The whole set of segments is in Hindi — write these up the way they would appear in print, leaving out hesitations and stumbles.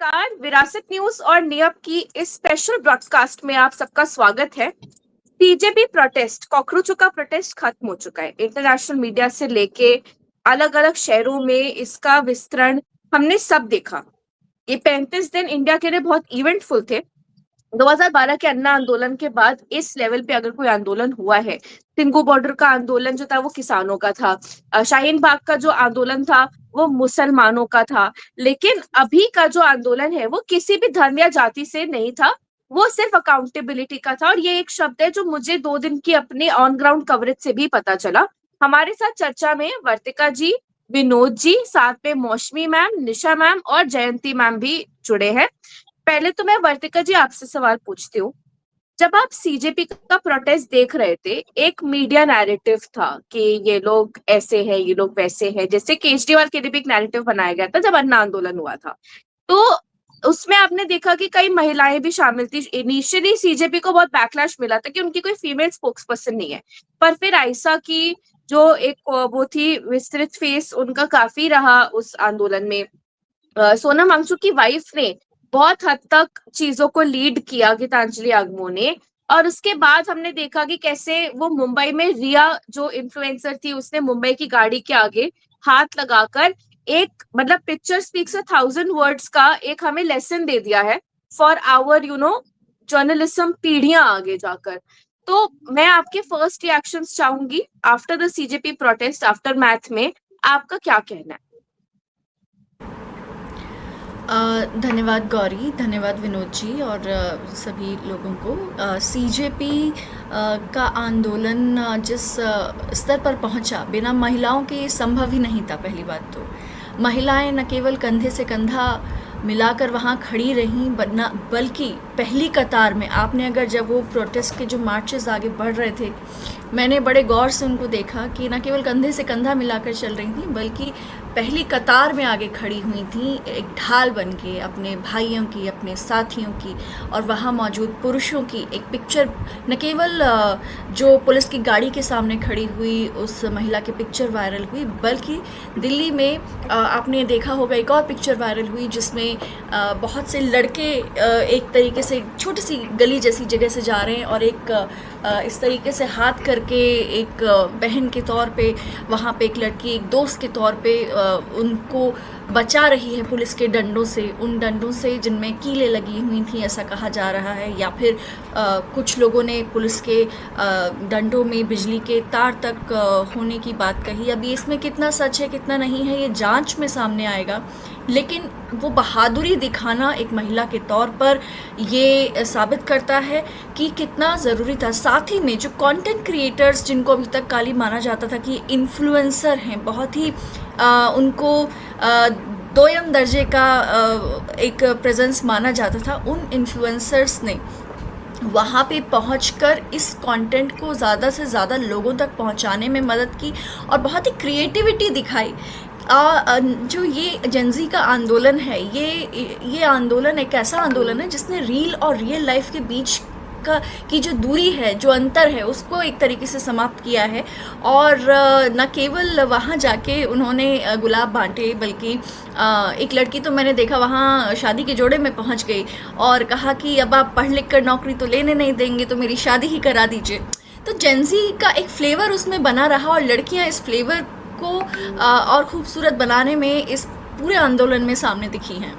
नमस्कार। विरासत न्यूज और नियप की इस स्पेशल ब्रॉडकास्ट में आप सबका स्वागत है। सीजेपी प्रोटेस्ट, कॉकरोचों का प्रोटेस्ट खत्म हो चुका है। इंटरनेशनल मीडिया से लेके अलग अलग शहरों में इसका विस्तरण हमने सब देखा। ये 35 दिन इंडिया के लिए बहुत इवेंटफुल थे। 2012 के अन्ना आंदोलन के बाद इस लेवल पे अगर कोई आंदोलन हुआ है, सिंगू बॉर्डर का आंदोलन जो था वो किसानों का था, शाहीन बाग का जो आंदोलन था वो मुसलमानों का था, लेकिन अभी का जो आंदोलन है वो किसी भी धर्म या जाति से नहीं था, वो सिर्फ अकाउंटेबिलिटी का था। और ये एक शब्द है जो मुझे 2 दिन की अपने ऑन ग्राउंड कवरेज से भी पता चला। हमारे साथ चर्चा में वर्तिका जी, विनोद जी, साथ में मौसमी मैम, निशा मैम और जयंती मैम भी जुड़े हैं। पहले तो मैं वर्तिका जी आपसे सवाल पूछती हूँ। जब आप सीजेपी का प्रोटेस्ट देख रहे थे, एक मीडिया नैरेटिव था कि ये लोग ऐसे हैं, ये लोग वैसे हैं, जैसे केजरीवाल के लिए भी एक नैरेटिव बनाया गया था जब अन्ना आंदोलन हुआ था। तो उसमें आपने देखा कि कई महिलाएं भी शामिल थी। इनिशियली सीजेपी को बहुत बैकलैश मिला था कि उनकी कोई फीमेल स्पोक्स पर्सन नहीं है, पर फिर आयशा की जो एक वो थी विस्तृत फेस, उनका काफी रहा उस आंदोलन में। सोनम वांगचुक की वाइफ ने बहुत हद तक चीजों को लीड किया, गीतांजलि आगमो ने। और उसके बाद हमने देखा कि कैसे वो मुंबई में रिया जो इन्फ्लुएंसर थी, उसने मुंबई की गाड़ी के आगे हाथ लगाकर एक मतलब पिक्चर स्पीक्स 1,000 वर्ड्स का एक हमें लेसन दे दिया है फॉर आवर जर्नलिज्म पीढ़ियां आगे जाकर। तो मैं आपके फर्स्ट रिएक्शंस चाहूंगी after the CJP protest, after math में आपका क्या कहना है? धन्यवाद गौरी, धन्यवाद विनोद जी और सभी लोगों को। सीजेपी का आंदोलन जिस स्तर पर पहुंचा, बिना महिलाओं के संभव ही नहीं था। पहली बात तो महिलाएं न केवल कंधे से कंधा मिलाकर वहाँ खड़ी रहीं, बल्कि पहली कतार में आपने अगर जब वो प्रोटेस्ट के जो मार्चेस आगे बढ़ रहे थे, मैंने बड़े गौर से उनको देखा कि न केवल कंधे से कंधा मिलाकर चल रही थी, बल्कि पहली कतार में आगे खड़ी हुई थी, एक ढाल बन के अपने भाइयों की, अपने साथियों की और वहाँ मौजूद पुरुषों की एक पिक्चर। न केवल जो पुलिस की गाड़ी के सामने खड़ी हुई उस महिला की पिक्चर वायरल हुई, बल्कि दिल्ली में आपने देखा होगा एक और पिक्चर वायरल हुई जिसमें बहुत से लड़के एक तरीके से छोटी सी गली जैसी जगह से जा रहे हैं और एक इस तरीके से हाथ करके एक बहन के तौर पे वहाँ पे एक लड़की एक दोस्त के तौर पे उनको बचा रही है पुलिस के डंडों से, उन डंडों से जिनमें कीलें लगी हुई थी, ऐसा कहा जा रहा है। या फिर कुछ लोगों ने पुलिस के डंडों में बिजली के तार तक होने की बात कही। अभी इसमें कितना सच है कितना नहीं है ये जांच में सामने आएगा, लेकिन वो बहादुरी दिखाना एक महिला के तौर पर ये साबित करता है कि कितना ज़रूरी था। साथ ही में जो कंटेंट क्रिएटर्स जिनको अभी तक काली माना जाता था कि इन्फ्लुएंसर हैं, बहुत ही उनको दोयम दर्जे का एक प्रेजेंस माना जाता था, उन इन्फ्लुएंसर्स ने वहाँ पे पहुंचकर इस कंटेंट को ज़्यादा से ज़्यादा लोगों तक पहुंचाने में मदद की और बहुत ही क्रिएटिविटी दिखाई। जो ये जेंजी का आंदोलन है, ये आंदोलन एक ऐसा आंदोलन है जिसने रील और रियल लाइफ के बीच की जो दूरी है, जो अंतर है, उसको एक तरीके से समाप्त किया है। और न केवल वहाँ जाके उन्होंने गुलाब बांटे, बल्कि एक लड़की तो मैंने देखा वहाँ शादी के जोड़े में पहुँच गई और कहा कि अब आप पढ़ लिख कर नौकरी तो लेने नहीं देंगे तो मेरी शादी ही करा दीजिए। तो जेंजी का एक फ्लेवर उसमें बना रहा और लड़कियाँ इस फ्लेवर को और खूबसूरत बनाने में इस पूरे आंदोलन में सामने दिखी हैं।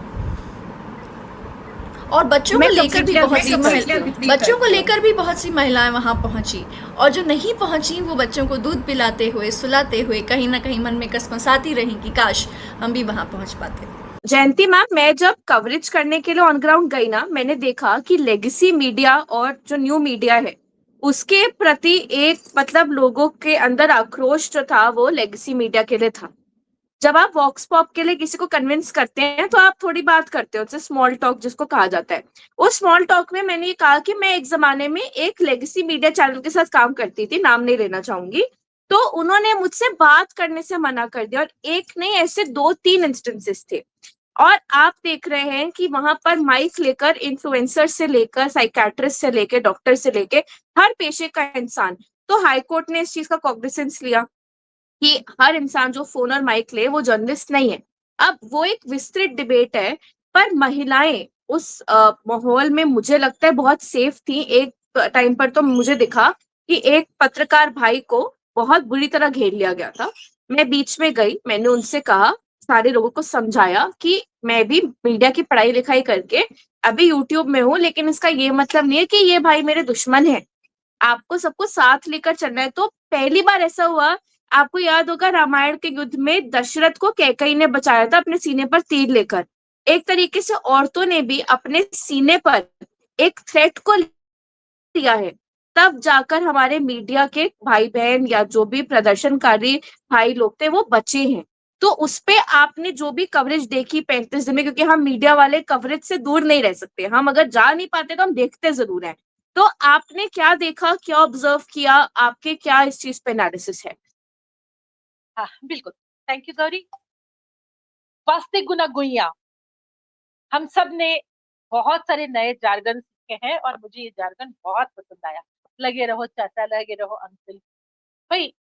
और बच्चों को लेकर भी बहुत सी महिलाएं वहां पहुंची, और जो नहीं पहुंची वो बच्चों को दूध पिलाते हुए, सुलाते हुए कहीं ना कहीं मन में कसमसाती रही कि काश हम भी वहां पहुंच पाते। जयंती मैम, मैं जब कवरेज करने के लिए ऑन ग्राउंड गई ना, मैंने देखा कि लेगेसी मीडिया और जो न्यू मीडिया है उसके प्रति एक मतलब लोगों के अंदर आक्रोश जो था वो लेगेसी मीडिया के लिए था। जब आप वॉक्स पॉप के लिए किसी को कन्विंस करते हैं तो आप थोड़ी बात करते हो, जैसे स्मॉल टॉक जिसको कहा जाता है। उस स्मॉल टॉक में मैंने ये कहा कि मैं एक जमाने में एक लेगेसी मीडिया चैनल के साथ काम करती थी, नाम नहीं लेना चाहूंगी, तो उन्होंने मुझसे बात करने से मना कर दिया। और एक नहीं, ऐसे 2-3 इंस्टेंसेस थे। और आप देख रहे हैं कि वहां पर माइक लेकर इन्फ्लुएंसर से लेकर साइकेट्रिस्ट से लेकर डॉक्टर से लेकर हर पेशे का इंसान, तो हाईकोर्ट ने इस चीज का कॉग्निसेंस लिया कि हर इंसान जो फोन और माइक ले वो जर्नलिस्ट नहीं है। अब वो एक विस्तृत डिबेट है। पर महिलाएं उस माहौल में मुझे लगता है बहुत सेफ थी। एक टाइम पर तो मुझे दिखा कि एक पत्रकार भाई को बहुत बुरी तरह घेर लिया गया था। मैं बीच में गई, मैंने उनसे कहा, सारे लोगों को समझाया कि मैं भी मीडिया की पढ़ाई लिखाई करके अभी यूट्यूब में हूँ, लेकिन इसका ये मतलब नहीं है कि ये भाई मेरे दुश्मन है। आपको सबको साथ लेकर चलना है। तो पहली बार ऐसा हुआ, आपको याद होगा रामायण के युद्ध में दशरथ को कैकई ने बचाया था अपने सीने पर तीर लेकर। एक तरीके से औरतों ने भी अपने सीने पर एक थ्रेट को लिया है। तब जाकर हमारे मीडिया के भाई बहन या जो भी प्रदर्शनकारी भाई लोग थे वो बचे हैं। तो उस पे आपने जो भी कवरेज देखी 35 दिन में, क्योंकि हम मीडिया वाले कवरेज से दूर नहीं रह सकते, हम अगर जा नहीं पाते तो हम देखते जरूर हैं। तो आपने क्या देखा, क्या ऑब्जर्व किया, आपके क्या इस चीज पे एनालिसिस है? हाँ बिल्कुल, थैंक यू गौरी। वास्ते गुना गुइया, हम सब ने बहुत सारे नए जार्गन सीखे हैं और मुझे ये जार्गन बहुत पसंद आया। लगे रहो चाचा, लगे रहो अंकल। भाई,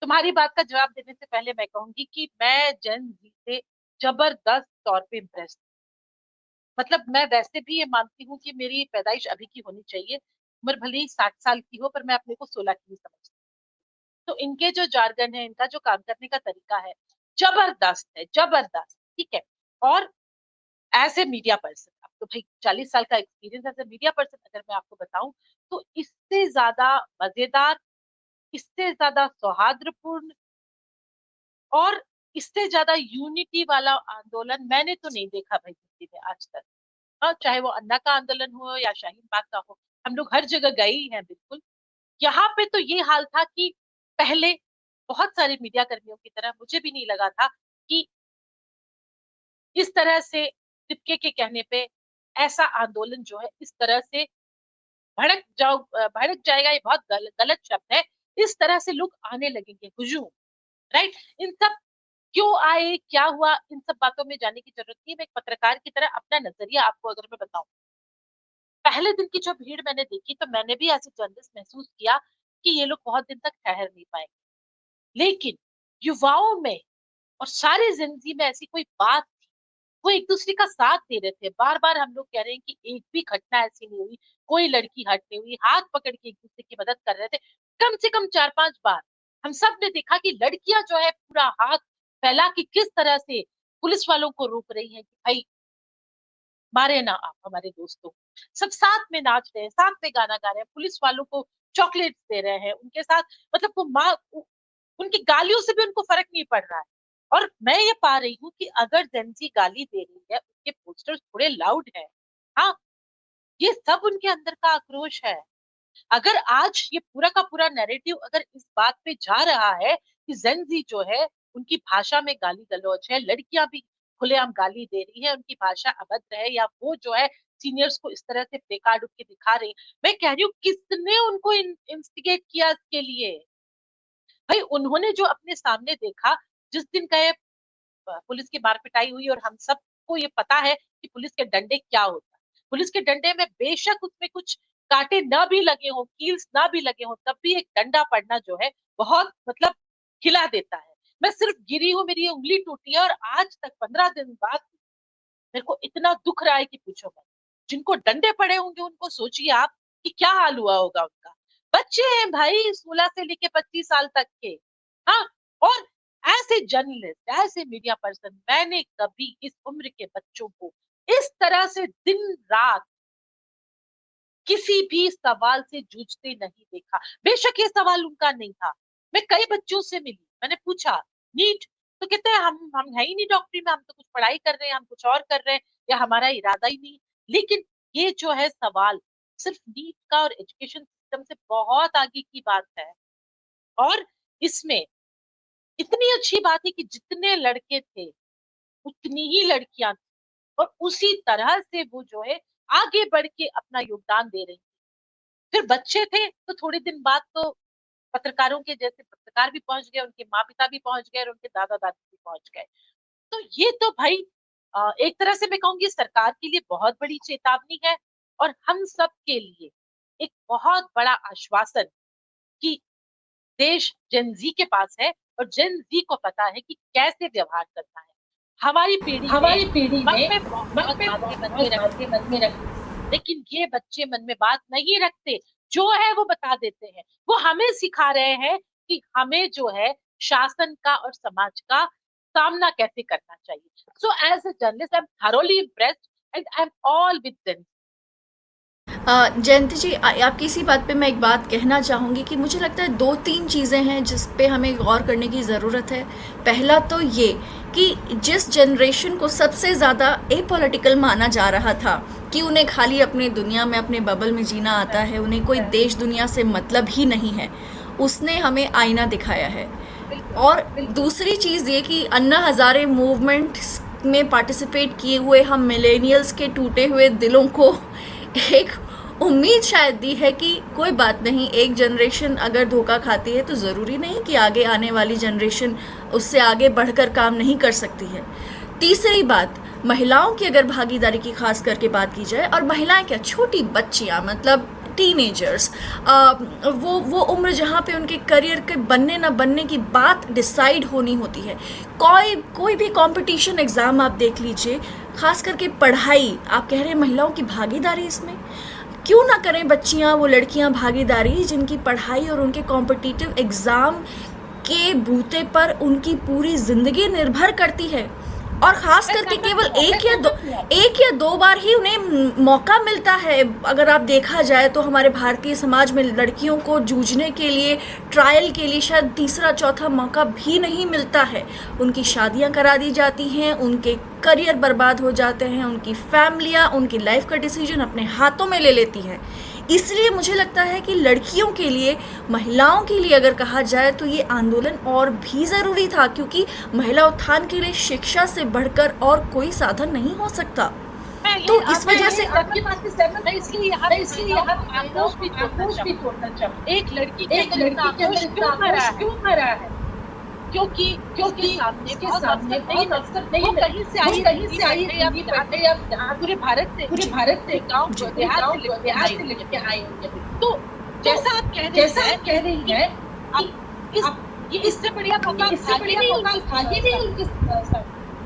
तुम्हारी बात का जवाब देने से पहले मैं कहूंगी कि मैं जेन जी से जबरदस्त तौर पे इम्प्रेस। मतलब मैं वैसे भी ये मानती हूँ कि मेरी पैदाइश अभी की होनी चाहिए, उम्र भले ही 60 साल की हो, पर मैं अपने को 16 की ही समझती हूँ। तो इनके जो जार्गन है, इनका जो काम करने का तरीका है, जबरदस्त है, जबरदस्त। ठीक है। और एज ए मीडिया पर्सन, अब तो भाई 40 साल का experience as a media person अगर मैं आपको बताऊं, तो इससे ज्यादा मजेदार, इससे ज्यादा सौहार्दपूर्ण और इससे ज्यादा यूनिटी वाला आंदोलन मैंने तो नहीं देखा भाई जिंदगी में आज तक। हाँ, चाहे वो अन्ना का आंदोलन हो या शाहीन बाग का हो, हम लोग हर जगह गए ही हैं बिल्कुल। यहाँ पे तो ये हाल था कि पहले बहुत सारे मीडिया कर्मियों की तरह मुझे भी नहीं लगा था कि इस तरह से सिक्के के कहने पे ऐसा आंदोलन जो है इस तरह से भड़क जाएगा। ये बहुत गलत शब्द है। इस तरह से लोग आने लगेंगे, हुजूम। राइट। इन सब क्यों आए, क्या हुआ, इन सब बातों में जाने की जरूरत नहीं है। मैं एक पत्रकार की तरह अपना नजरिया आपको अगर मैं बताऊं, पहले दिन की जो भीड़ मैंने देखी तो मैंने भी एज ए जर्नलिस्ट महसूस किया कि ये लोग बहुत दिन तक ठहर नहीं पाएंगे। लेकिन युवाओं में और सारे जिंदगी में ऐसी कोई बात, वो एक दूसरे का साथ दे रहे थे। बार बार हम लोग कह रहे हैं कि एक भी घटना ऐसी नहीं हुई, कोई लड़की हट नहीं हुई, हाथ पकड़ के एक दूसरे की मदद कर रहे थे। कम से कम 4-5 बार हम सब ने देखा कि लड़कियां जो है पूरा हाथ फैला के किस तरह से पुलिस वालों को रोक रही हैं कि भाई मारे ना आप हमारे दोस्तों। सब साथ में नाच रहे हैं, साथ में गाना गा रहे हैं, पुलिस वालों को चॉकलेट दे रहे हैं उनके साथ। मतलब वो माँ, उनकी गालियों से भी उनको फर्क नहीं पड़ रहा है। और मैं ये पा रही हूँ कि अगर जेंजी गाली दे रही है, उसके पोस्टर्स थोड़े लाउड है। हाँ, ये सब उनके अंदर का आक्रोश है। अगर आज ये पूरा का पूरा नैरेटिव अगर इस बात पे जा रहा है कि जेंजी जो है उनकी भाषा में गाली गलौज है, लड़कियां भी खुलेआम गाली दे रही है, उनकी भाषा अभद्र है, या वो जो है सीनियर्स को इस तरह से बेकार के दिखा रही है, मैं कह रही हूँ किसने उनको इंस्टिगेट किया इसके लिए? भाई उन्होंने जो अपने सामने देखा, जिस दिन का ये पुलिस की मार पिटाई हुई, और हम सबको ये पता है कि पुलिस के डंडे क्या होता है। पुलिस के डंडे में बेशक उसमें कुछ कांटे ना भी लगे हो, कील्स ना भी लगे हो, तब भी एक डंडा पड़ना जो है बहुत मतलब हिला देता है। मैं सिर्फ गिरी हूँ, मेरी उंगली टूटी है, और आज तक 15 दिन बाद मेरे को इतना दुख रहा है कि पूछो मत। जिनको डंडे पड़े होंगे उनको सोचिए आप कि क्या हाल हुआ होगा उनका। बच्चे हैं भाई, 16 से लेके 25 साल तक के। हाँ। और ऐसे जर्नलिस्ट, ऐसे मीडिया पर्सन, मैंने कभी इस उम्र के बच्चों को इस तरह से दिन रात किसी भी सवाल से जूझते नहीं देखा। बेशक ये सवाल उनका नहीं था। मैं कई बच्चों से मिली, मैंने पूछा नीट, तो कहते हैं हम है ही नहीं डॉक्टरी में, हम तो कुछ पढ़ाई कर रहे हैं, हम कुछ और कर रहे हैं, या हमारा इरादा ही नहीं। लेकिन ये जो है सवाल सिर्फ नीट का और एजुकेशन सिस्टम से बहुत आगे की बात है। और इसमें इतनी अच्छी बात है कि जितने लड़के थे उतनी ही लड़कियां थी, और उसी तरह से वो जो है आगे बढ़ के अपना योगदान दे रही। फिर बच्चे थे तो थोड़े दिन बाद तो पत्रकारों के जैसे पत्रकार भी पहुंच गए, उनके माँ पिता भी पहुंच गए और उनके दादा दादी भी पहुंच गए। तो ये तो भाई एक तरह से मैं कहूंगी सरकार के लिए बहुत बड़ी चेतावनी है, और हम सब के लिए एक बहुत बड़ा आश्वासन कि देश जेन जी के पास है, और जेन जी को पता है कि कैसे व्यवहार करना है। हमारी पीढ़ी ने मन में मन बहुत में बात के मन बहुत में बात के रखती मन में रखती, लेकिन ये बच्चे मन में बात नहीं रखते, जो है वो बता देते हैं। वो हमें सिखा रहे हैं कि हमें जो है शासन का और समाज का सामना कैसे करना चाहिए। So as a journalist I am thoroughly impressed and I am all with them. Jayanti ji, आपकी इसी बात पे मैं एक बात कहना चाहूँगी कि मुझे लगता है 2-3 चीज़ें हैं जिस पे हमें गौर करने की ज़रूरत है। पहला तो ये कि जिस जनरेशन को सबसे ज़्यादा एपॉलिटिकल माना जा रहा था कि उन्हें खाली अपनी दुनिया में, अपने बबल में जीना आता है, उन्हें कोई देश दुनिया से मतलब ही नहीं है, उसने हमें आईना दिखाया है। और दूसरी चीज़ ये कि अन्ना हज़ारे मूवमेंट्स में पार्टिसिपेट किए हुए हम मिलेनियल्स के टूटे हुए दिलों को एक उम्मीद शायद दी है कि कोई बात नहीं, एक जनरेशन अगर धोखा खाती है तो ज़रूरी नहीं कि आगे आने वाली जनरेशन उससे आगे बढ़कर काम नहीं कर सकती है। तीसरी बात, महिलाओं की अगर भागीदारी की खास करके बात की जाए, और महिलाएं क्या, छोटी बच्चियां, मतलब टीनेजर्स, वो उम्र जहाँ पे उनके करियर के बनने ना बनने की बात डिसाइड होनी होती है। कोई भी कंपटीशन एग्ज़ाम आप देख लीजिए, खास करके पढ़ाई, आप कह रहे हैं महिलाओं की भागीदारी इसमें, क्यों ना करें बच्चियां, वो लड़कियां भागीदारी जिनकी पढ़ाई और उनके कॉम्पिटिटिव एग्ज़ाम के बूते पर उनकी पूरी ज़िंदगी निर्भर करती है। और ख़ास करके केवल एक या दो बार ही उन्हें मौका मिलता है। अगर आप देखा जाए तो हमारे भारतीय समाज में लड़कियों को जूझने के लिए, ट्रायल के लिए शायद तीसरा चौथा मौका भी नहीं मिलता है। उनकी शादियां करा दी जाती हैं, उनके करियर बर्बाद हो जाते हैं, उनकी फैमिलियां उनकी लाइफ का डिसीजन अपने हाथों में ले लेती हैं। इसलिए मुझे लगता है कि लड़कियों के लिए, महिलाओं के लिए अगर कहा जाए तो ये आंदोलन और भी ज़रूरी था, क्योंकि महिला उत्थान के लिए शिक्षा से बढ़कर और कोई साधन नहीं हो सकता। तो इस वजह से मैं इसलिए यहाँ आक्रोश भी छोड़ना चाहूँ। एक लड़की के अंदर इतना आक्रोश क्यों भरा है? क्योंकि इसके सामने बहुत अवसर नहीं, वो कहीं से आई है, पूरे भारत से गाँव देहात से लेके आए होंगे। तो जैसा आप कह रही हैं, ये इससे बढ़िया मौका था ही नहीं उनके साथ।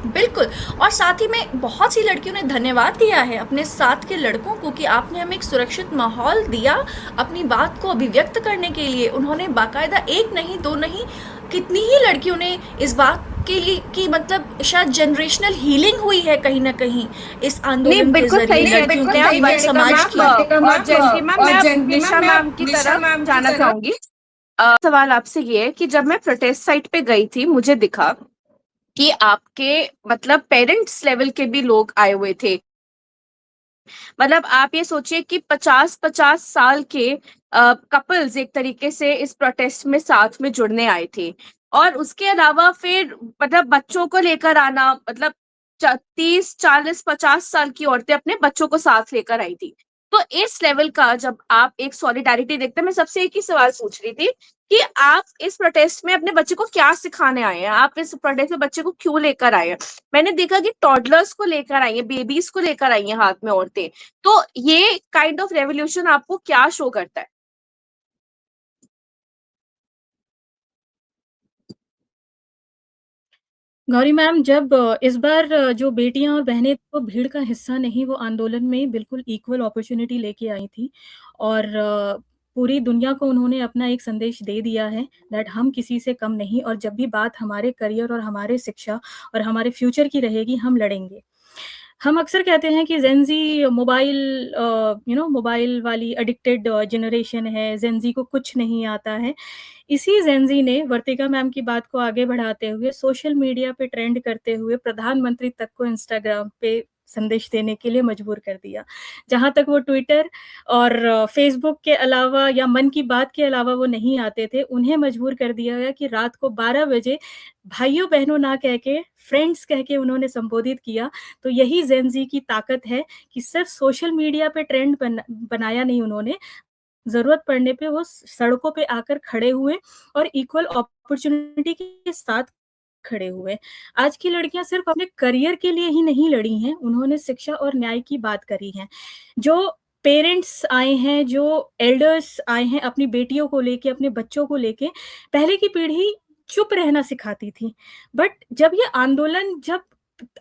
बिल्कुल। और साथ ही में बहुत सी लड़कियों ने धन्यवाद दिया है अपने साथ के लड़कों को कि आपने हमें एक सुरक्षित माहौल दिया अपनी बात को अभिव्यक्त करने के लिए। उन्होंने बाकायदा एक नहीं, दो नहीं, कितनी ही लड़कियों ने इस बात के लिए कि मतलब शायद जनरेशनल हीलिंग हुई है कहीं ना कहीं इस आंदोलन के जरिए लड़कियों की, फीमेल समाज की। और जयंती मैम, मैं निशा मैम की तरफ जाना चाहूंगी। सवाल आपसे ये है कि जब मैं प्रोटेस्ट साइट पे गई थी, मुझे दिखा कि आपके मतलब पेरेंट्स लेवल के भी लोग आए हुए थे। मतलब आप ये सोचिए कि 50-50 साल के कपल्स एक तरीके से इस प्रोटेस्ट में साथ में जुड़ने आए थे। और उसके अलावा फिर मतलब बच्चों को लेकर आना, मतलब 30-40-50 साल की औरतें अपने बच्चों को साथ लेकर आई थी। तो इस लेवल का जब आप एक सॉलिडारिटी देखते हैं, मैं सबसे एक ही सवाल पूछ रही थी कि आप इस प्रोटेस्ट में अपने बच्चे को क्या सिखाने आए हैं, आप इस प्रोटेस्ट में बच्चे को क्यों लेकर आए हैं। मैंने देखा कि टॉडलर्स को लेकर आई है, बेबीज को लेकर आई है हाथ में औरतें। तो ये काइंड ऑफ रेवोल्यूशन आपको क्या शो करता है? गौरी मैम, जब इस बार जो बेटियां और बहनें तो भीड़ का हिस्सा नहीं, वो आंदोलन में बिल्कुल इक्वल अपॉर्चुनिटी लेके आई थी और पूरी दुनिया को उन्होंने अपना एक संदेश दे दिया है दैट हम किसी से कम नहीं, और जब भी बात हमारे करियर और हमारे शिक्षा और हमारे फ्यूचर की रहेगी, हम लड़ेंगे। हम अक्सर कहते हैं कि जेनजी मोबाइल वाली एडिक्टेड जनरेशन है, जेनजी को कुछ नहीं आता है। इसी जेनजी ने वर्तिका मैम की बात को आगे बढ़ाते हुए सोशल मीडिया पे ट्रेंड करते हुए प्रधानमंत्री तक को इंस्टाग्राम पे संदेश देने के लिए मजबूर कर दिया। जहाँ तक वो ट्विटर और फेसबुक के अलावा या मन की बात के अलावा वो नहीं आते थे, उन्हें मजबूर कर दिया गया कि रात को 12 बजे भाइयों-बहनों ना कह के फ्रेंड्स कह के उन्होंने संबोधित किया। तो यही जेनजी की ताकत है कि सिर्फ सोशल मीडिया पे ट्रेंड बनाया नहीं उन्होंने, ज़रूरत पड़ने पे वो सड़कों पे आकर खड़े हुए और इक्वल अपॉर्च्युनिटी के साथ खड़े हुए। आज की लड़कियाँ सिर्फ अपने करियर के लिए ही नहीं लड़ी हैं, उन्होंने शिक्षा और न्याय की बात करी है। जो पेरेंट्स आए हैं, जो एल्डर्स आए हैं अपनी बेटियों को लेके, अपने बच्चों को लेके, पहले की पीढ़ी चुप रहना सिखाती थी। बट जब ये आंदोलन जब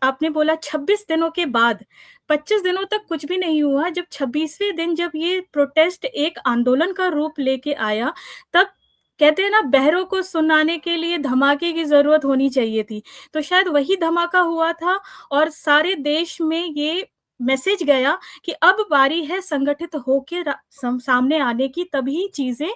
आपने बोला 26 दिनों के बाद, 25 दिनों तक कुछ भी नहीं हुआ, जब 26वें दिन जब ये प्रोटेस्ट एक आंदोलन का रूप लेके आया, तब कहते हैं ना, बहरों को सुनाने के लिए धमाके की ज़रूरत होनी चाहिए थी। तो शायद वही धमाका हुआ था और सारे देश में ये मैसेज गया कि अब बारी है संगठित होके सामने आने की, तभी चीज़ें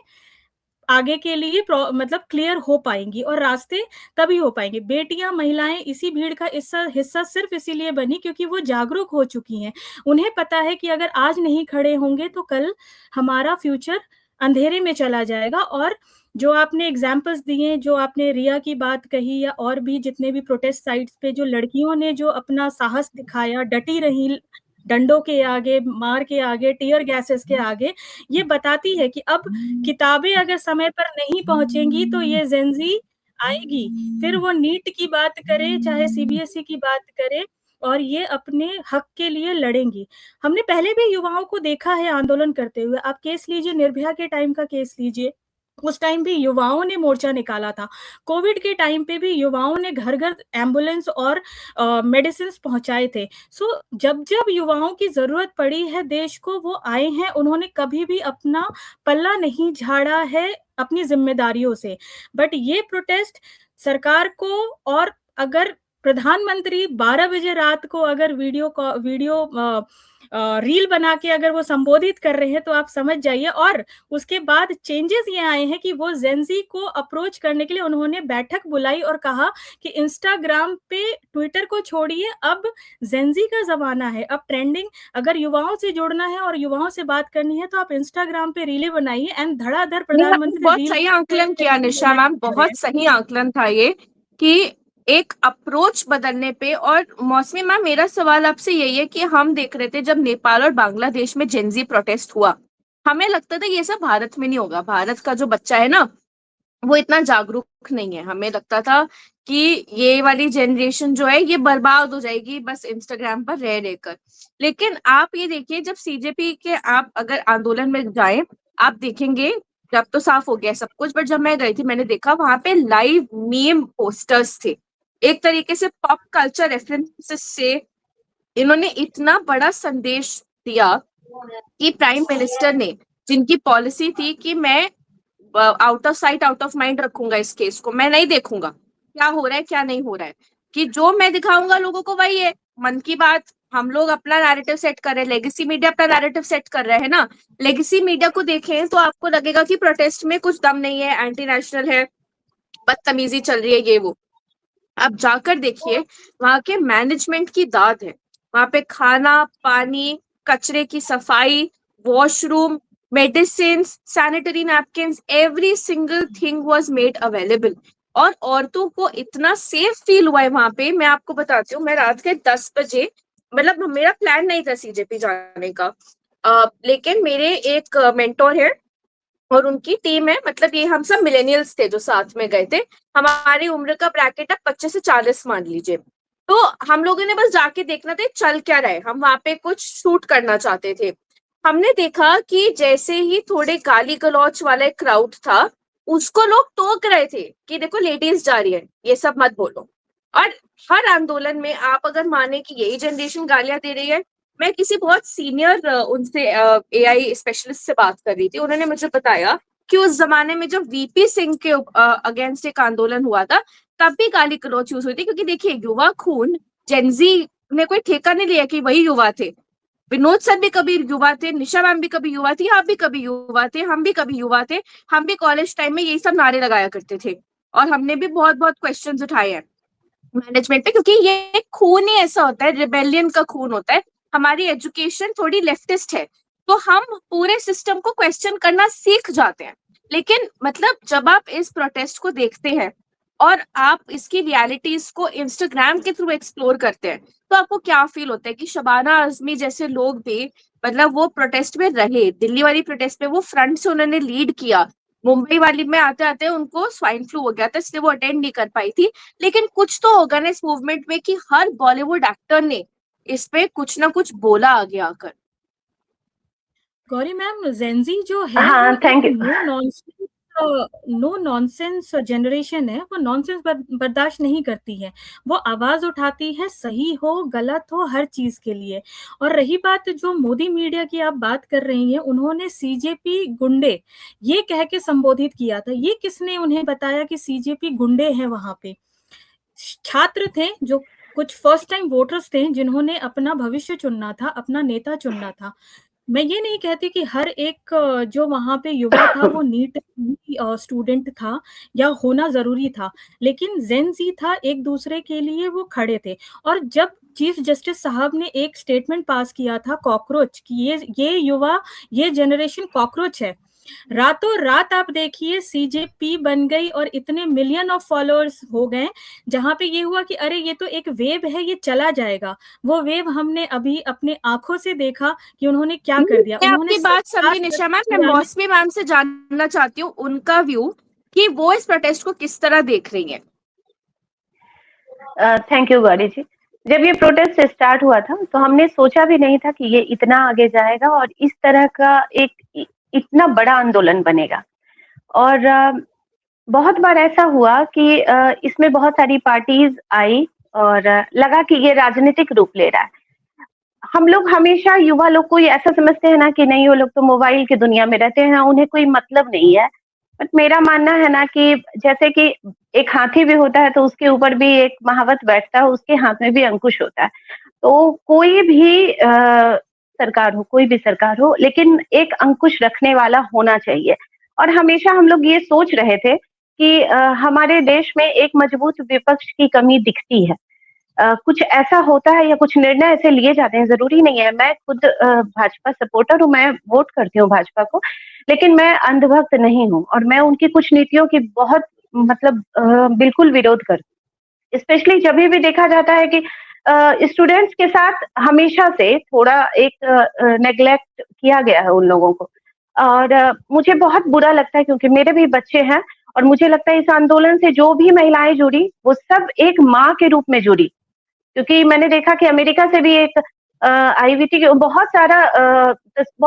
आगे के लिए मतलब क्लियर हो पाएँगी और रास्ते तभी हो पाएँगे। बेटियाँ, महिलाएँ इसी भीड़ का हिस्सा सिर्फ़ इसीलिए बनी क्योंकि वो जागरूक हो चुकी हैं। उन्हें पता है कि अगर आज नहीं खड़े होंगे तो कल हमारा फ्यूचर अंधेरे में चला जाएगा। और जो आपने एग्ज़ाम्पल्स दिए, जो आपने रिया की बात कही या और भी जितने भी प्रोटेस्ट साइट्स पे जो लड़कियों ने जो अपना साहस दिखाया, डटी रहीं डंडों के आगे, मार के आगे, टियर गैसेस के आगे, ये बताती है कि अब किताबें अगर समय पर नहीं पहुँचेंगी तो ये जेन ज़ी आएगी। फिर वो नीट की बात करे, चाहे सीबीएसई की बात करे, और ये अपने हक के लिए लड़ेंगी। हमने पहले भी युवाओं को देखा है आंदोलन करते हुए। आप केस लीजिए, निर्भया के टाइम का केस लीजिए। उस टाइम भी युवाओं ने मोर्चा निकाला था। कोविड के टाइम पे भी युवाओं ने घर-घर एम्बुलेंस और मेडिसिन्स पहुँचाए थे। सो जब-जब युवाओं की ज़रूरत पड़ी है देश को, वो आए हैं, उन्होंने कभी भी अपना पल्ला नहीं झाड़ा है अपनी ज़िम्मेदारियों से। बट ये प्रोटेस्ट सरकार को, और अगर प्रधानमंत्री 12 बजे रात को अगर वीडियो रील बना के अगर वो संबोधित कर रहे हैं, तो आप समझ जाइए। और उसके बाद चेंजेस ये आए हैं कि वो जेन ज़ी को अप्रोच करने के लिए उन्होंने बैठक बुलाई और कहा कि इंस्टाग्राम पे, ट्विटर को छोड़िए, अब जेन ज़ी का ज़माना है। अब ट्रेंडिंग अगर युवाओं से जुड़ना है और युवाओं से बात करनी है, तो आप इंस्टाग्राम पे रीलें बनाइए एंड धड़ाधड़ नहीं, आपने प्रधानमंत्री बहुत रील सही आंकलन किया निशा मैम, बहुत सही आंकलन था ये कि एक अप्रोच बदलने पे। और मौसमी मैम, मेरा सवाल आपसे यही है कि हम देख रहे थे जब नेपाल और बांग्लादेश में जेनजी प्रोटेस्ट हुआ, हमें लगता था ये सब भारत में नहीं होगा, भारत का जो बच्चा है ना वो इतना जागरूक नहीं है, हमें लगता था कि ये वाली जनरेशन जो है ये बर्बाद हो जाएगी बस इंस्टाग्राम पर रह रहकर। लेकिन आप ये देखिए, जब सीजेपी के आप अगर आंदोलन में जाएं, आप देखेंगे, जब तो साफ हो गया सब कुछ, बट जब मैं गई थी मैंने देखा वहां पे लाइव मीम पोस्टर्स थे। एक तरीके से पॉप कल्चर रेफरेंसेस से इन्होंने इतना बड़ा संदेश दिया कि प्राइम मिनिस्टर ने, जिनकी पॉलिसी थी कि मैं out of sight out of mind रखूंगा इस केस को, मैं नहीं देखूंगा क्या हो रहा है क्या नहीं हो रहा है, कि जो मैं दिखाऊंगा लोगों को वही है मन की बात। हम लोग अपना नैरेटिव सेट कर रहे हैं, लेगेसी मीडिया अपना नैरेटिव सेट कर रहे हैं ना। लेगेसी मीडिया को देखें तो आपको लगेगा कि प्रोटेस्ट में कुछ दम नहीं है, एंटी नेशनल है, बदतमीजी चल रही है, ये वो। आप जाकर देखिए, वहां के मैनेजमेंट की दाद है। वहां पे खाना, पानी, कचरे की सफाई, washroom, medicine, sanitary napkins, every single thing was made available. और औरतों को इतना सेफ फील हुआ है वहां पे। मैं आपको बताती हूँ, मैं रात के 10 बजे, मतलब मेरा प्लान नहीं था सीजेपी जाने का, लेकिन मेरे एक मेंटोर है और उनकी टीम है, मतलब ये हम सब मिलेनियल्स थे जो साथ में गए थे। हमारी उम्र का ब्रैकेट है 25 से 40 मान लीजिए। तो हम लोगों ने बस जाके देखना था चल क्या रहा है, हम वहां पे कुछ शूट करना चाहते थे। हमने देखा कि जैसे ही थोड़े गाली गलौच वाला क्राउड था, उसको लोग टोक रहे थे कि देखो लेडीज जा रही है, ये सब मत बोलो। और हर आंदोलन में आप अगर माने कि यही जनरेशन गालियां दे रही है। मैं किसी बहुत सीनियर उनसे एआई स्पेशलिस्ट से बात कर रही थी, उन्होंने मुझे बताया कि उस जमाने में जब वीपी सिंह के अगेंस्ट एक आंदोलन हुआ था, तब भी गाली गलौच यूज हुई थी, क्योंकि देखिए युवा खून, जेनजी ने कोई ठेका नहीं लिया कि वही युवा थे। विनोद सर भी कभी युवा थे, निशा मैम भी कभी युवा थी, आप भी कभी युवा थे, हम भी कभी युवा थे। हम भी कॉलेज टाइम में यही सब नारे लगाया करते थे, और हमने भी बहुत बहुत क्वेश्चंस उठाए हैं मैनेजमेंट पे, क्योंकि ये खून ही ऐसा होता है, रिबेलियन का खून होता है। हमारी एजुकेशन थोड़ी लेफ्टिस्ट है, तो हम पूरे सिस्टम को क्वेश्चन करना सीख जाते हैं। लेकिन मतलब जब आप इस प्रोटेस्ट को देखते हैं और आप इसकी रियलिटीज को इंस्टाग्राम के थ्रू एक्सप्लोर करते हैं, तो आपको क्या फील होता है कि शबाना आजमी जैसे लोग भी, मतलब वो प्रोटेस्ट में रहे, दिल्ली वाली प्रोटेस्ट में वो फ्रंट से उन्होंने लीड किया। मुंबई वाली में आते आते उनको स्वाइन फ्लू हो गया था, इसलिए वो अटेंड नहीं कर पाई थी। लेकिन कुछ तो होगा ना इस मूवमेंट में कि हर बॉलीवुड एक्टर ने इस पे कुछ ना कुछ बोला आगे आकर। गौरी मैम, जेन ज़ी जो है हाँ, वो एक thank you. No nonsense no nonsense generation है, वो नॉनसेंस बर्दाश्त नहीं करती है, वो आवाज उठाती है, सही हो गलत हो हर चीज के लिए। और रही बात जो मोदी मीडिया की आप बात कर रही हैं, उन्होंने सीजेपी गुंडे ये कह के संबोधित किया था। ये किसने उन्हें बताया कि सीजेपी गुंडे हैं? वहां पे छात्र थे, जो कुछ फर्स्ट टाइम वोटर्स थे, जिन्होंने अपना भविष्य चुनना था, अपना नेता चुनना था। मैं ये नहीं कहती कि हर एक जो वहां पे युवा था वो नीट स्टूडेंट था या होना जरूरी था, लेकिन जेन जी था, एक दूसरे के लिए वो खड़े थे। और जब चीफ जस्टिस साहब ने एक स्टेटमेंट पास किया था कॉकरोच कि ये युवा, ये जनरेशन कॉकरोच है, रातों रात आप देखिए सीजेपी बन गई और इतने मिलियन ऑफ फॉलोअर्स हो गए, जहां पे ये हुआ कि अरे ये तो एक वेव है, ये चला जाएगा। वो वेव हमने अभी अपने आंखों से देखा कि उन्होंने क्या कर दिया। मैं उन्होंने आपकी बात समझी निशा मैम, मैं मौसमी मैम से जानना चाहती हूँ उनका व्यू कि वो इस प्रोटेस्ट को किस तरह देख रही हैं। थैंक यू गौरी जी। जब ये प्रोटेस्ट स्टार्ट हुआ था तो हमने सोचा भी नहीं था कि ये इतना आगे जाएगा और इस तरह का एक इतना बड़ा आंदोलन बनेगा। और बहुत बार ऐसा हुआ कि इसमें बहुत सारी पार्टीज आई और लगा कि ये राजनीतिक रूप ले रहा है। हम लोग हमेशा युवा लोग को ऐसा समझते हैं ना कि नहीं, वो लोग तो मोबाइल की दुनिया में रहते हैं, उन्हें कोई मतलब नहीं है। बट मेरा मानना है ना कि जैसे कि एक हाथी भी होता है तो उसके ऊपर भी एक महावत बैठता है, उसके हाथ में भी अंकुश होता है। तो कोई भी सरकार हो, कोई भी सरकार हो, लेकिन एक अंकुश रखने वाला होना चाहिए। और हमेशा हम लोग ये सोच रहे थे कि हमारे देश में एक मजबूत विपक्ष की कमी दिखती है। कुछ ऐसा होता है या कुछ निर्णय ऐसे लिए जाते हैं, जरूरी नहीं है। मैं खुद भाजपा सपोर्टर हूँ, मैं वोट करती हूँ भाजपा को, लेकिन मैं अंधभक्त नहीं हूँ और मैं उनकी कुछ नीतियों की बहुत मतलब बिल्कुल विरोध करती हूँ। स्पेशली जब भी देखा जाता है कि स्टूडेंट्स के साथ हमेशा से थोड़ा एक नेग्लेक्ट किया गया है उन लोगों को। और मुझे बहुत बुरा लगता है क्योंकि मेरे भी बच्चे हैं और मुझे लगता है इस आंदोलन से जो भी महिलाएं जुड़ी वो सब एक माँ के रूप में जुड़ी। क्योंकि मैंने देखा कि अमेरिका से भी एक आईवीटी बहुत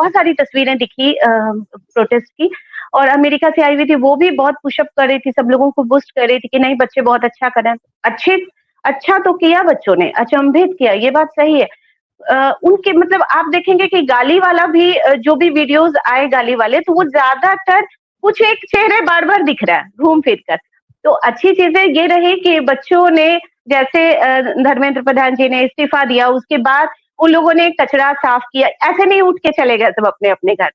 सारी तस्वीरें दिखी प्रोटेस्ट की, और अमेरिका से आई हुई थी, वो भी बहुत पुशअप कर रही थी, सब लोगों को बूस्ट कर रही थी कि नहीं बच्चे बहुत अच्छा कर रहे हैं। अच्छा तो किया बच्चों ने, अचंभित किया, ये बात सही है। उनके मतलब आप देखेंगे कि गाली वाला भी जो भी वीडियोस आए गाली वाले, तो वो ज्यादातर कुछ एक चेहरे बार बार दिख रहा है घूम फिर कर। तो अच्छी चीजें ये रही कि बच्चों ने, जैसे धर्मेंद्र प्रधान जी ने इस्तीफा दिया, उसके बाद उन लोगों ने कचरा साफ किया, ऐसे नहीं उठ के चले गए सब अपने अपने घर।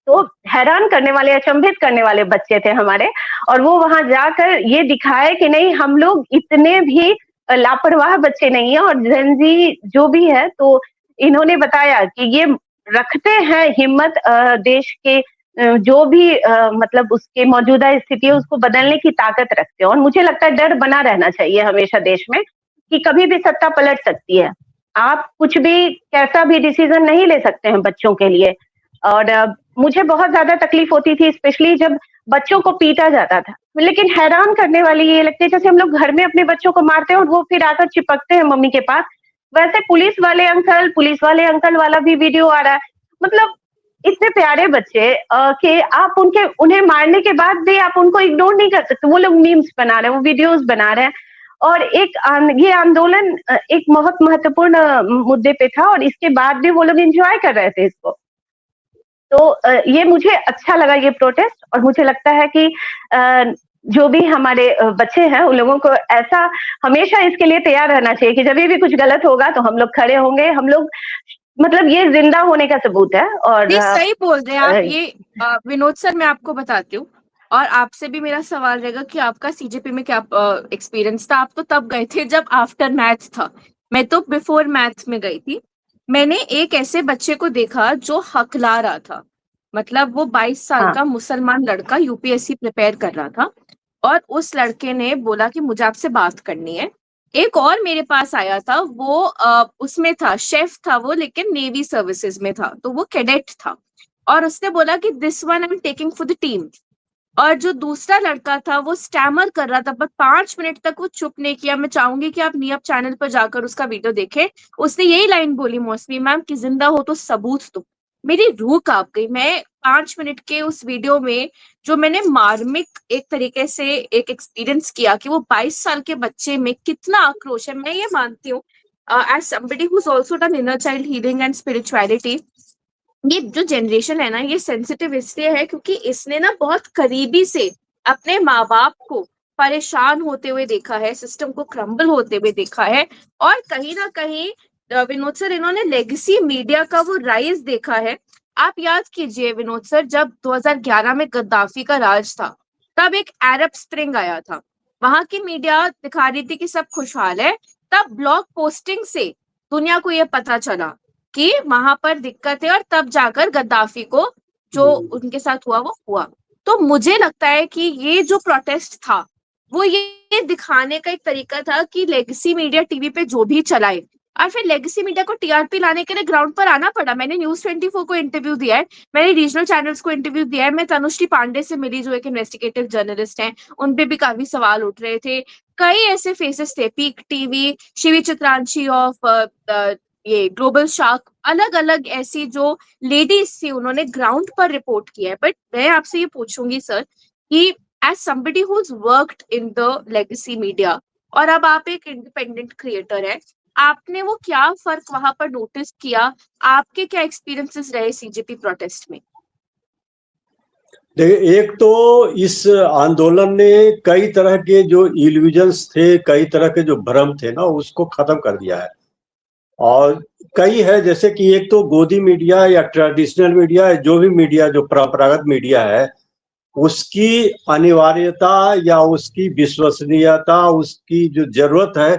तो हैरान करने वाले, अचंभित करने वाले बच्चे थे हमारे, और वो वहां जाकर ये दिखाए कि नहीं हम लोग इतने भी लापरवाह बच्चे नहीं है। और जेनजी जो भी है, तो इन्होंने बताया कि ये रखते हैं हिम्मत, देश के जो भी मतलब उसके मौजूदा स्थिति है उसको बदलने की ताकत रखते हैं। और मुझे लगता है डर बना रहना चाहिए हमेशा देश में कि कभी भी सत्ता पलट सकती है। आप कुछ भी कैसा भी डिसीजन नहीं ले सकते हैं बच्चों के लिए। और मुझे बहुत ज्यादा तकलीफ होती थी, स्पेशली जब बच्चों को पीटा जाता था। लेकिन हैरान करने वाली ये लगती है, जैसे हम लोग घर में अपने बच्चों को मारते हैं और वो फिर आकर चिपकते हैं मम्मी के पास, वैसे पुलिस वाले अंकल वाला भी वीडियो आ रहा है। मतलब इतने प्यारे बच्चे कि आप उन्हें मारने के बाद भी आप उनको इग्नोर नहीं कर सकते। वो लोग मीम्स बना रहे हैं, वो वीडियोस बना रहे हैं। और ये आंदोलन एक बहुत महत्वपूर्ण मुद्दे पे था और इसके बाद भी वो लोग एंजॉय कर रहे थे इसको। तो ये मुझे अच्छा लगा ये प्रोटेस्ट, और मुझे लगता है कि जो भी हमारे बच्चे हैं उन लोगों को ऐसा हमेशा इसके लिए तैयार रहना चाहिए कि जब भी कुछ गलत होगा तो हम लोग खड़े होंगे। हम लोग मतलब ये जिंदा होने का सबूत है। और सही बोल रहे हैं आप। ये विनोद सर, मैं आपको बताती हूँ, और आपसे भी मेरा सवाल रहेगा कि आपका सीजेपी में क्या एक्सपीरियंस था। आप तो तब गए थे जब आफ्टर मैथ था, मैं तो बिफोर मैथ में गई थी। मैंने एक ऐसे बच्चे को देखा जो हकला रहा था, मतलब वो 22 साल का मुसलमान लड़का यूपीएससी प्रिपेयर कर रहा था, और उस लड़के ने बोला कि मुझे आपसे बात करनी है। एक और मेरे पास आया था, वो उसमें था, शेफ था वो, लेकिन नेवी सर्विसेज में था, तो वो कैडेट था, और उसने बोला कि this one I am taking for the team. और जो दूसरा लड़का था वो स्टैमर कर रहा था, पर 5 मिनट तक वो चुप नहीं किया। मैं चाहूंगी कि आप नियप चैनल पर जाकर उसका वीडियो देखें। उसने यही लाइन बोली, मौसमी मैम, कि जिंदा हो तो सबूत दो। मेरी रूह कांप गई। मैं 5 मिनट के उस वीडियो में जो मैंने मार्मिक एक तरीके से एक एक्सपीरियंस किया कि वो 22 साल के बच्चे में कितना आक्रोश है। मैं ये मानती हूँ as somebody who is also done inner child healing and spirituality, ये जो जनरेशन है ना ये सेंसिटिव इसलिए है क्योंकि इसने ना बहुत करीबी से अपने माँ बाप को परेशान होते हुए देखा है, सिस्टम को क्रम्बल होते हुए देखा है। और कहीं ना कहीं विनोद सर इन्होंने लेगेसी मीडिया का वो राइज देखा है। आप याद कीजिए विनोद सर, जब 2011 में गद्दाफी का राज था तब एक अरब स्प्रिंग आया था, वहां की मीडिया दिखा रही थी कि सब खुशहाल है। तब ब्लॉग पोस्टिंग से दुनिया को ये पता चला कि वहां पर दिक्कत है और तब जाकर गद्दाफी को जो उनके साथ हुआ वो हुआ। तो मुझे लगता है कि ये जो प्रोटेस्ट था वो ये दिखाने का एक तरीका था कि लेगेसी मीडिया टीवी पे जो भी चलाए, और फिर लेगेसी मीडिया को टीआरपी लाने के लिए ग्राउंड पर आना पड़ा। मैंने न्यूज 24 को इंटरव्यू दिया है, मैंने रीजनल चैनल्स को इंटरव्यू दिया है, मैं तनुश्री पांडे से मिली जो एक इन्वेस्टिगेटिव जर्नलिस्ट हैं, उन पे भी काफी सवाल उठ रहे थे। कई ऐसे फेसेस थे, peak TV, Shivi Chitranshi of ये ग्लोबल शार्क, अलग अलग ऐसी जो लेडीज थी उन्होंने ग्राउंड पर रिपोर्ट किया है। बट मैं आपसे ये पूछूंगी सर कि as somebody who is worked in the legacy media और अब आप एक इंडिपेंडेंट क्रिएटर है, आपने वो क्या फर्क वहां पर नोटिस किया? आपके क्या एक्सपीरियंसेस रहे सीजेपी प्रोटेस्ट में? देखिए, एक तो इस आंदोलन ने कई तरह के जो इल्यूजन्स थे, कई तरह के जो भ्रम थे ना, उसको खत्म कर दिया है। और कई है, जैसे कि एक तो गोदी मीडिया या ट्रेडिशनल मीडिया, जो भी मीडिया जो परंपरागत मीडिया है, उसकी अनिवार्यता या उसकी विश्वसनीयता, उसकी जो जरूरत है,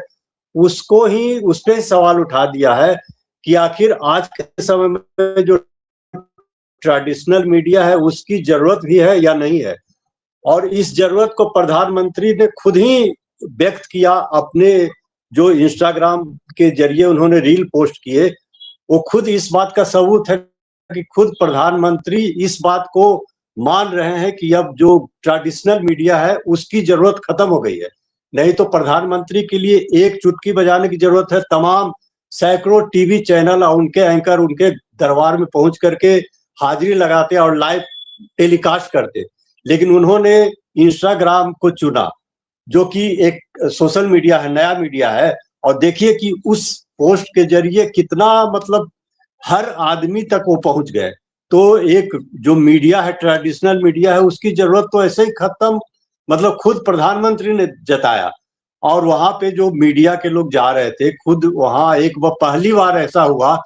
उसको ही उस पर सवाल उठा दिया है कि आखिर आज के समय में जो ट्रेडिशनल मीडिया है उसकी जरूरत भी है या नहीं है। और इस जरूरत को प्रधानमंत्री ने खुद ही व्यक्त किया अपने जो इंस्टाग्राम के जरिए उन्होंने रील पोस्ट किए। वो खुद इस बात का सबूत है कि खुद प्रधानमंत्री इस बात को मान रहे हैं कि अब जो ट्रेडिशनल मीडिया है उसकी जरूरत खत्म हो गई है। नहीं तो प्रधानमंत्री के लिए एक चुटकी बजाने की जरूरत है, तमाम सैकड़ों टीवी चैनल और उनके एंकर उनके दरबार में पहुंच करके हाजिरी लगाते और लाइव टेलीकास्ट करते। लेकिन उन्होंने इंस्टाग्राम को चुना जो कि एक सोशल मीडिया है, नया मीडिया है। और देखिए कि उस पोस्ट के जरिए कितना मतलब हर आदमी तक वो पहुंच गए। तो एक जो मीडिया है, ट्रेडिशनल मीडिया है, उसकी जरूरत तो ऐसे ही खत्म, मतलब खुद प्रधानमंत्री ने जताया। और वहां पे जो मीडिया के लोग जा रहे थे, खुद वहां एक पहली बार ऐसा हुआ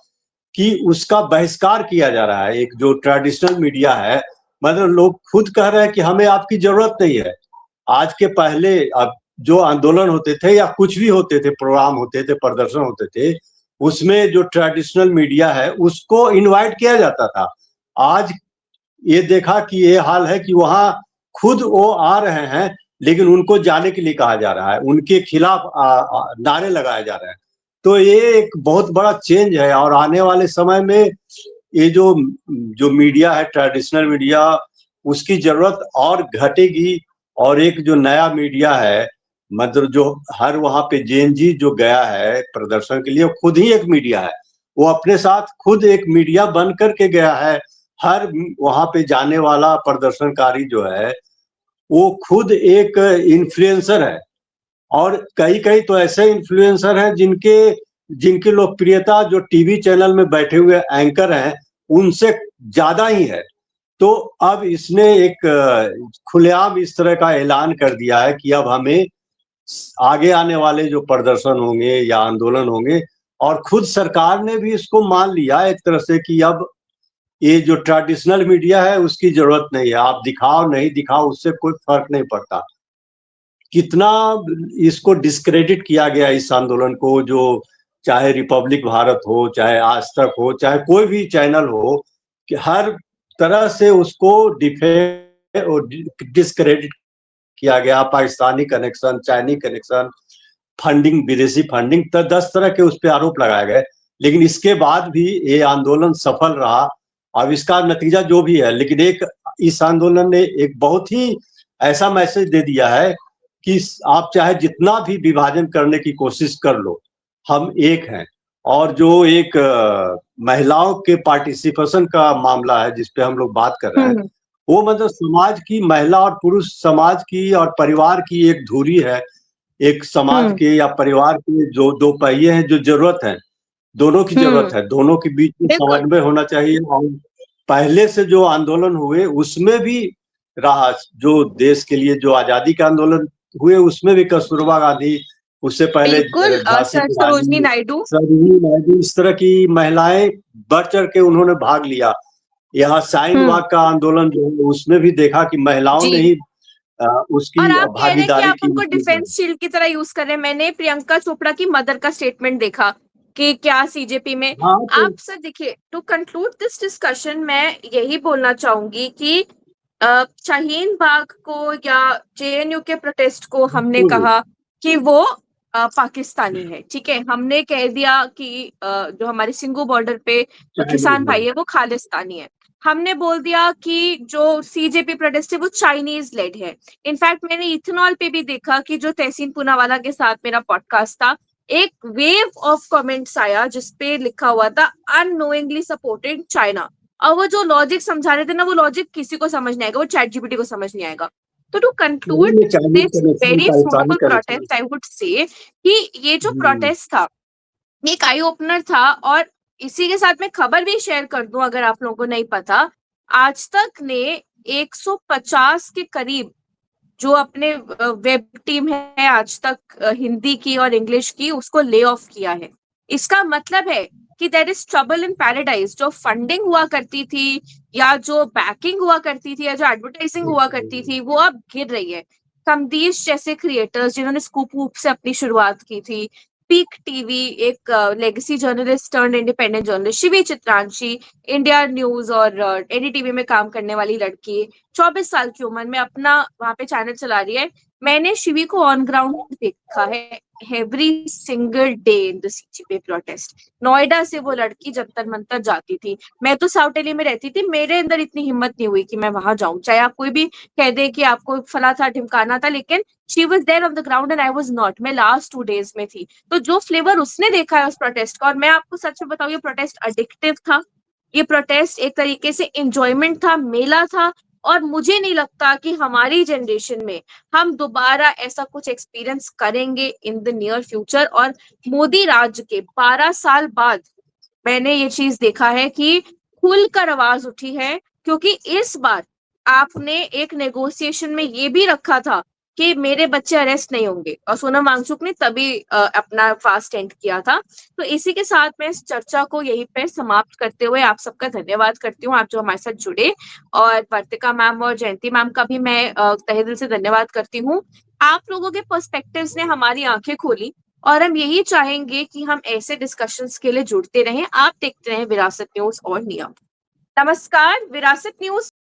कि उसका बहिष्कार किया जा रहा है। एक जो ट्रेडिशनल मीडिया है, मतलब लोग खुद कह रहे हैं कि हमें आपकी जरूरत नहीं है। आज के पहले अब जो आंदोलन होते थे या कुछ भी होते थे, प्रोग्राम होते थे, प्रदर्शन होते थे, उसमें जो ट्रेडिशनल मीडिया है उसको इनवाइट किया जाता था। आज ये देखा कि ये हाल है कि वहां खुद वो आ रहे हैं लेकिन उनको जाने के लिए कहा जा रहा है, उनके खिलाफ नारे लगाए जा रहे हैं। तो ये एक बहुत बड़ा चेंज है। और आने वाले समय में ये जो मीडिया है, ट्रेडिशनल मीडिया, उसकी जरूरत और घटेगी। और एक जो नया मीडिया है, मतलब जो हर वहां पे जेएनजी जो गया है प्रदर्शन के लिए, खुद ही एक मीडिया है। वो अपने साथ खुद एक मीडिया बन करके गया है। हर वहां पे जाने वाला प्रदर्शनकारी जो है वो खुद एक इन्फ्लुएंसर है। और कई कई तो ऐसे इन्फ्लुएंसर हैं जिनकी लोकप्रियता जो टीवी चैनल में बैठे हुए एंकर हैं उनसे ज्यादा ही है। तो अब इसने एक खुलेआम इस तरह का ऐलान कर दिया है कि अब हमें आगे आने वाले जो प्रदर्शन होंगे या आंदोलन होंगे, और खुद सरकार ने भी इसको मान लिया एक तरह से कि अब ये जो ट्रेडिशनल मीडिया है उसकी जरूरत नहीं है। आप दिखाओ नहीं दिखाओ उससे कोई फर्क नहीं पड़ता। कितना इसको डिस्क्रेडिट किया गया इस आंदोलन को, जो चाहे रिपब्लिक भारत हो, चाहे आज तक हो, चाहे कोई भी चैनल हो, कि हर तरह से उसको डिस्क्रेडिट किया गया। Pakistani connection, Chinese connection, funding, विदेशी फंडिंग, तो 10 तरह के उस पर आरोप लगाए गए। लेकिन इसके बाद भी ये आंदोलन सफल रहा। अब इसका नतीजा जो भी है, लेकिन एक इस आंदोलन ने एक बहुत ही ऐसा मैसेज दे दिया है कि आप चाहे जितना भी विभाजन करने की कोशिश कर लो, हम एक हैं। और जो एक महिलाओं के पार्टिसिपेशन का मामला है जिस पे हम लोग बात कर रहे हैं, वो मतलब समाज की, महिला और पुरुष समाज की और परिवार की एक धुरी है। एक समाज के या परिवार के जो दो पहिए हैं, जो जरूरत है, दोनों की जरूरत है, दोनों के बीच में बिल्कुल। समन्वय होना चाहिए। और पहले से जो आंदोलन हुए उसमें भी रहा, जो देश के लिए जो आजादी के आंदोलन हुए उसमें भी कस्तूरबा गांधी, उससे पहले बिल्कुल झांसी की सरोजिनी रानी, नायडू। सरोजिनी नायडू, इस तरह की महिलाएं बढ़ चढ़ के उन्होंने भाग लिया। यहाँ शाहीन बाग का आंदोलन जो है उसमें भी देखा कि महिलाओं ने जी। ही उसकी और आप कह रहे हैं कि भागीदारी आप की। उनको डिफेंस शील्ड की तरह यूज कर रहे हैं। मैंने प्रियंका चोपड़ा की मदर का स्टेटमेंट देखा कि क्या सीजेपी में हाँ, तो आप सर देखिए, टू कंक्लूड दिस डिस्कशन मैं यही बोलना चाहूंगी कि शाहीन बाग को या जेएनयू के प्रोटेस्ट को हमने कहा कि वो पाकिस्तानी है, ठीक है। हमने कह दिया कि जो हमारे सिंगू बॉर्डर पे किसान भाई है वो खालिस्तानी है। हमने बोल दिया कि जो सीजेपी प्रोटेस्ट है वो चाइनीज लेड है। इनफैक्ट मैंने इथेनॉल पे भी देखा कि जो तहसीन पूनावाला के साथ मेरा पॉडकास्ट था, एक वेव ऑफ कमेंट्स आया जिसपे लिखा हुआ था अननोइंगली सपोर्टेड चाइना। और वो जो लॉजिक समझा रहे थे ना, वो लॉजिक किसी को समझ नहीं आएगा, वो चैट जीपीटी को समझ नहीं आएगा। तो टू कंक्लूड ये Chinese this connection, very Pakistani fruitful connection. Protest, I would say कि ये जो प्रोटेस्ट था ये एक आई ओपनर था। और इसी के साथ मैं खबर भी शेयर कर दूं अगर आप लोगों को नहीं पता, आज तक ने 150 के करीब जो अपने वेब टीम है आज तक हिंदी की और इंग्लिश की, उसको ले ऑफ किया है। इसका मतलब है कि there is trouble in paradise. जो फंडिंग हुआ करती थी या जो बैकिंग हुआ करती थी या जो एडवर्टाइजिंग हुआ करती थी वो अब गिर रही है। कमदीश जैसे क्रिएटर्स जिन्होंने स्कूप वूप से अपनी शुरुआत की थी, पीक टीवी एक legacy journalist turned independent journalist, Shivi Chitranshi India news और एनडीटीवी में काम करने वाली लड़की, 24 साल की उम्र में अपना वहां पे चैनल चला रही है। मैंने शिवी को ऑन ग्राउंड देखा है every single day in the CJP protest. Noida से वो लड़की जंतर मंतर जाती थी। मैं तो साउथ दिल्ली में रहती थी, मेरे अंदर इतनी हिम्मत नहीं हुई कि मैं वहां जाऊं, चाहे आप कोई भी कह दे कि आपको फला था ढिमकाना था, लेकिन she was there on the ground and I was not. मैं लास्ट 2 डेज में थी। तो जो फ्लेवर उसने देखा है उस प्रोटेस्ट का, और मैं आपको सच में बताऊं ये प्रोटेस्ट अडिक्टिव था, ये प्रोटेस्ट एक तरीके से एंजॉयमेंट था, मेला था। और मुझे नहीं लगता कि हमारी जनरेशन में हम दोबारा ऐसा कुछ एक्सपीरियंस करेंगे इन द नियर फ्यूचर। और मोदी राज के 12 साल बाद मैंने ये चीज देखा है कि खुलकर आवाज उठी है, क्योंकि इस बार आपने एक नेगोशिएशन में ये भी रखा था कि मेरे बच्चे अरेस्ट नहीं होंगे, और सोनम वांगचुक ने तभी अपना फास्ट एंड किया था। तो इसी के साथ मैं इस चर्चा को यहीं पे समाप्त करते हुए आप सबका धन्यवाद करती हूँ, आप जो हमारे साथ जुड़े। और वर्तिका मैम और जयंती मैम का भी मैं तहे दिल से धन्यवाद करती हूँ। आप लोगों के पर्सपेक्टिव्स ने हमारी आंखें खोली, और हम यही चाहेंगे कि हम ऐसे डिस्कशंस के लिए जुड़ते रहें। आप देखते रहें विरासत न्यूज और नियम। नमस्कार, विरासत न्यूज